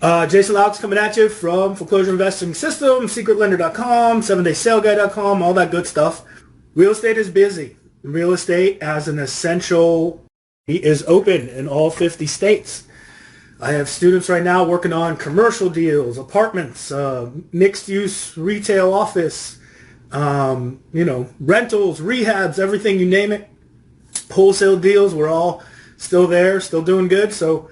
Jason Loucks coming at you from Foreclosure Investing System, secretlender.com, 7daysaleguy.com, all that good stuff. Real estate is busy. Real estate as an essential is open in all 50 states. I have students right now working on commercial deals, apartments, mixed-use retail office, rentals, rehabs, everything, you name it. Wholesale deals, we're all still there, still doing good. So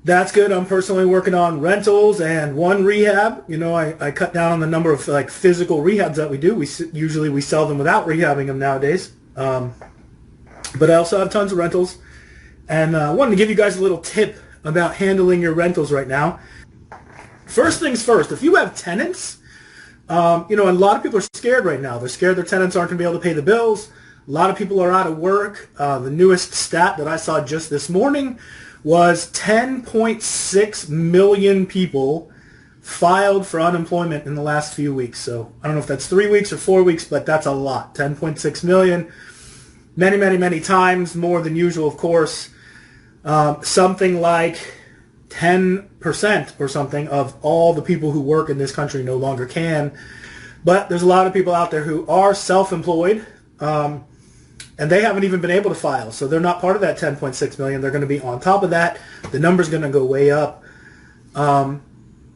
that's good. I'm personally working on rentals and one rehab. I cut down on the number of physical rehabs that we do. Usually we sell them without rehabbing them nowadays. But I also have tons of rentals. And I wanted to give you guys a little tip about handling your rentals right now. First things first, if you have tenants, a lot of people are scared right now. They're scared their tenants aren't going to be able to pay the bills. A lot of people are out of work. The newest stat that I saw just this morning was 10.6 million people filed for unemployment in the last few weeks. So I don't know if that's 3 weeks or 4 weeks, but that's a lot. 10.6 million. Many, many, many times more than usual, of course. Something like 10% or something of all the people who work in this country no longer can. But there's a lot of people out there who are self-employed, and they haven't even been able to file. So they're not part of that 10.6 million. They're going to be on top of that. The number's going to go way up.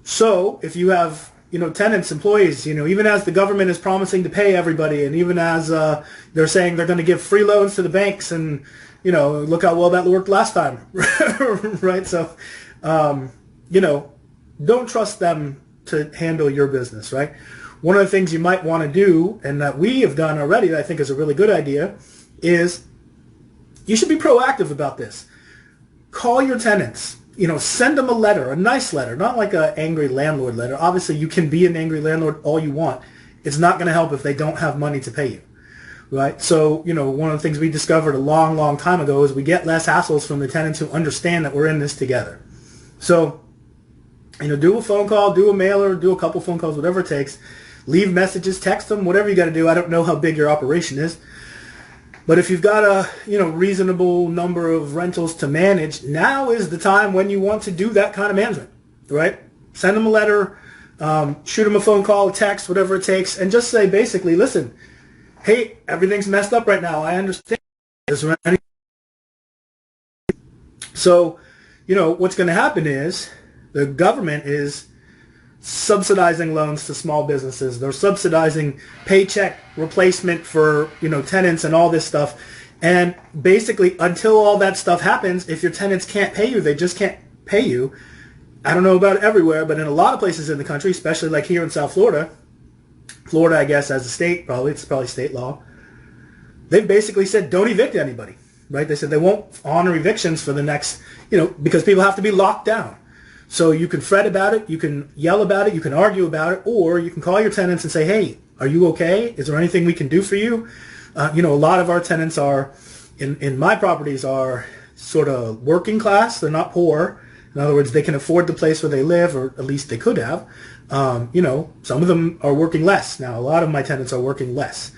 So if you have, tenants, employees, even as the government is promising to pay everybody, and even as they're saying they're going to give free loans to the banks, and, look how well that worked last time, right? So, don't trust them to handle your business, right? One of the things you might want to do, and that we have done already that I think is a really good idea, is you should be proactive about this. Call your tenants. Send them a letter, a nice letter, not like an angry landlord letter. Obviously, you can be an angry landlord all you want. It's not going to help if they don't have money to pay you, right? So, one of the things we discovered a long, long time ago is we get less hassles from the tenants who understand that we're in this together. So, do a phone call, do a mailer, do a couple phone calls, whatever it takes. Leave messages, text them, whatever you got to do. I don't know how big your operation is. But if you've got a reasonable number of rentals to manage, now is the time when you want to do that kind of management, right? Send them a letter, shoot them a phone call, a text, whatever it takes, and just say basically, listen, hey, everything's messed up right now. I understand. So, what's going to happen is the government is subsidizing loans to small businesses. They're subsidizing paycheck replacement for, tenants and all this stuff. And basically, until all that stuff happens, if your tenants can't pay you, they just can't pay you. I don't know about it everywhere, but in a lot of places in the country, especially like here in South Florida, I guess as a state, it's probably state law, they've basically said don't evict anybody, right? They said they won't honor evictions for the next, because people have to be locked down. So you can fret about it, you can yell about it, you can argue about it, or you can call your tenants and say, hey, are you okay? Is there anything we can do for you? A lot of our tenants are, in my properties, are sort of working class. They're not poor. In other words, they can afford the place where they live, or at least they could have. Some of them are working less. Now, a lot of my tenants are working less.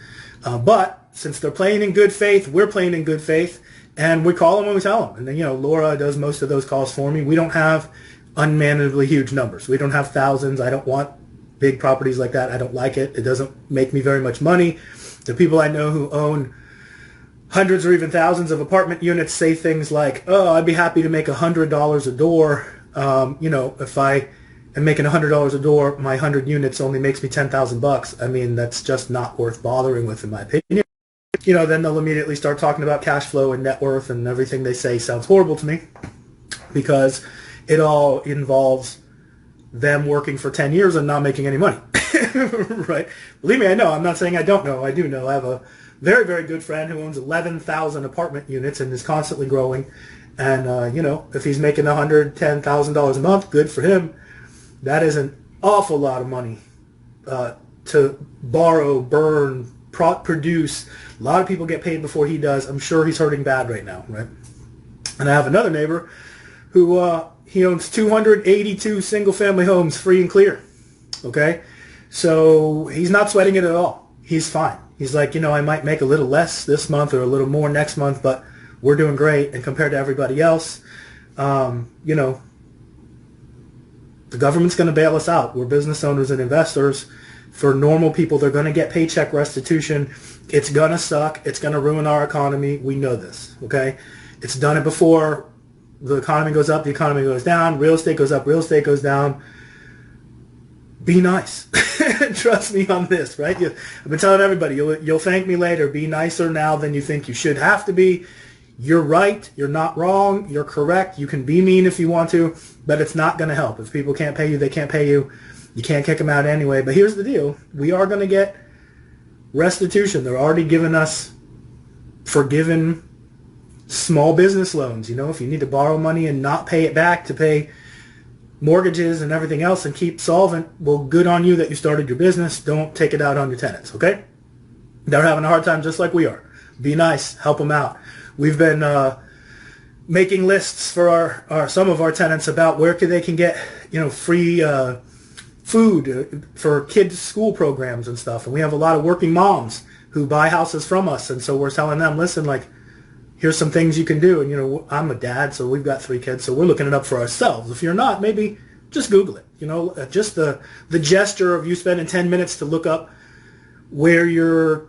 But since they're playing in good faith, we're playing in good faith, and we call them when we tell them. And then, Laura does most of those calls for me. We don't have unmanageably huge numbers. We don't have thousands. I don't want big properties like that. I don't like it. It doesn't make me very much money. The people I know who own hundreds or even thousands of apartment units say things like, oh, I'd be happy to make $100 a door. If I am making $100 a door, my 100 units only makes me $10,000. I mean, that's just not worth bothering with, in my opinion. Then they'll immediately start talking about cash flow and net worth, and everything they say sounds horrible to me because it all involves them working for 10 years and not making any money, right? Believe me, I know. I'm not saying I don't know. I do know. I have a very, very good friend who owns 11,000 apartment units and is constantly growing. And, if he's making $110,000 a month, good for him. That is an awful lot of money to borrow, burn, produce. A lot of people get paid before he does. I'm sure he's hurting bad right now, right? And I have another neighbor who he owns 282 single-family homes free and clear, okay? So he's not sweating it at all. He's fine. He's like, I might make a little less this month or a little more next month, but we're doing great. And compared to everybody else, The government's going to bail us out. We're business owners and investors. For normal people, they're going to get paycheck restitution. It's going to suck. It's going to ruin our economy. We know this, okay? It's done it before. The economy goes up, the economy goes down. Real estate goes up, real estate goes down. Be nice. Trust me on this, right? I've been telling everybody, you'll thank me later. Be nicer now than you think you should have to be. You're right. You're not wrong. You're correct. You can be mean if you want to, but it's not going to help. If people can't pay you, they can't pay you. You can't kick them out anyway. But here's the deal. We are going to get restitution. They're already giving us forgiven small business loans. You know, if you need to borrow money and not pay it back to pay mortgages and everything else and keep solvent, well, good on you that you started your business. Don't take it out on your tenants, okay? They're having a hard time just like we are. Be nice. Help them out. We've been making lists for our some of our tenants about where they can get, you know, free food for kids' school programs and stuff. And we have a lot of working moms who buy houses from us. And so we're telling them, listen, like, here's some things you can do. And, you know, I'm a dad, so we've got 3 kids, so we're looking it up for ourselves. If you're not, maybe just Google it. You know, just the gesture of you spending 10 minutes to look up where your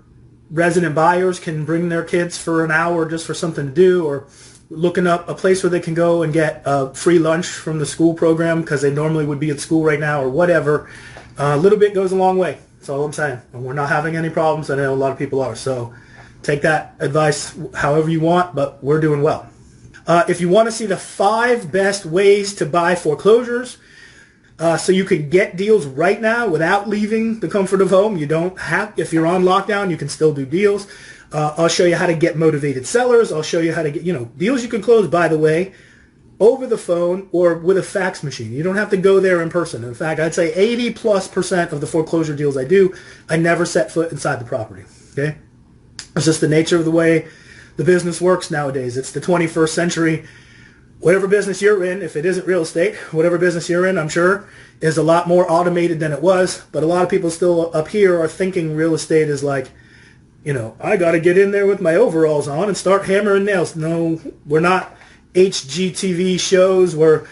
resident buyers can bring their kids for an hour just for something to do, or looking up a place where they can go and get a free lunch from the school program because they normally would be at school right now, or whatever. A little bit goes a long way. That's all I'm saying. And we're not having any problems. I know a lot of people are. So take that advice however you want, but we're doing well. If you want to see the 5 best ways to buy foreclosures, so you can get deals right now without leaving the comfort of home. You don't have, if you're on lockdown, you can still do deals. I'll show you how to get motivated sellers. I'll show you how to get, you know, deals you can close, by the way, over the phone or with a fax machine. You don't have to go there in person. In fact, I'd say 80+% of the foreclosure deals I do, I never set foot inside the property. Okay? It's just the nature of the way the business works nowadays. It's the 21st century. Whatever business you're in, if it isn't real estate, whatever business you're in, I'm sure, is a lot more automated than it was. But a lot of people still up here are thinking real estate is like, you know, I got to get in there with my overalls on and start hammering nails. No, we're not HGTV shows where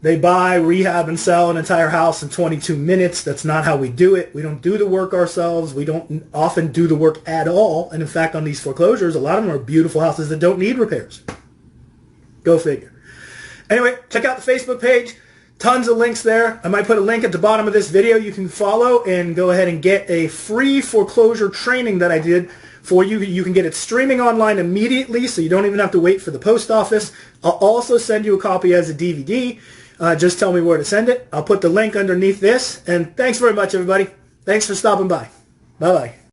they buy, rehab, and sell an entire house in 22 minutes. That's not how we do it. We don't do the work ourselves. We don't often do the work at all. And in fact, on these foreclosures, a lot of them are beautiful houses that don't need repairs. Go figure. Anyway, check out the Facebook page. Tons of links there. I might put a link at the bottom of this video you can follow and go ahead and get a free foreclosure training that I did for you. You can get it streaming online immediately, so you don't even have to wait for the post office. I'll also send you a copy as a DVD. Just tell me where to send it. I'll put the link underneath this. And thanks very much, everybody. Thanks for stopping by. Bye-bye.